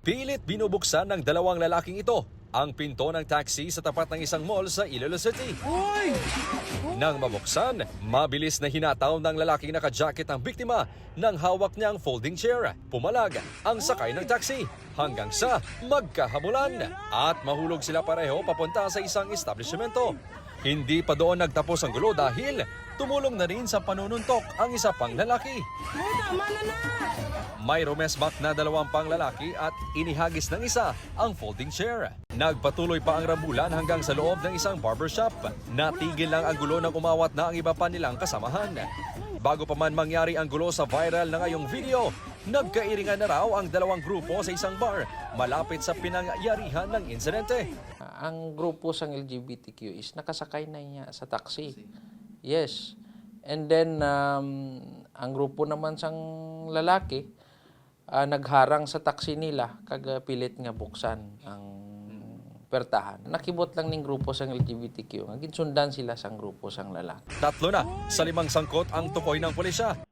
Pilit binubuksan ng dalawang lalaking ito ang pinto ng taxi sa tapat ng isang mall sa Iloilo City. Nang mabuksan, mabilis na hinataw ng lalaking naka-jacket ang biktima nang hawak niya ang folding chair. Pumalag ang sakay ng taxi hanggang sa magkahabulan at mahulog sila pareho papunta sa isang establishmento. Hindi pa doon nagtapos ang gulo dahil tumulong na rin sa panununtok ang isa pang lalaki. May rumesmak na dalawang pang lalaki at inihagis ng isa ang folding chair. Nagpatuloy pa ang rambulan hanggang sa loob ng isang barbershop. Natigil lang ang gulo nang umawat na ang iba pa nilang kasamahan. Bago pa man mangyari ang gulo sa viral na ngayong video, nagkairingan na raw ang dalawang grupo sa isang bar malapit sa pinangyarihan ng insidente. Ang grupo sang LGBTQ is nakasakay na niya sa taxi. Yes. And then, ang grupo naman sang lalaki, nagharang sa taxi nila, kag pilit nga buksan ang pertahan. Nakibot lang ning grupo sang LGBTQ. Ginsundan sila sang grupo sang lalaki. 3 na sa 5 sangkot ang tukoy ng pulisya.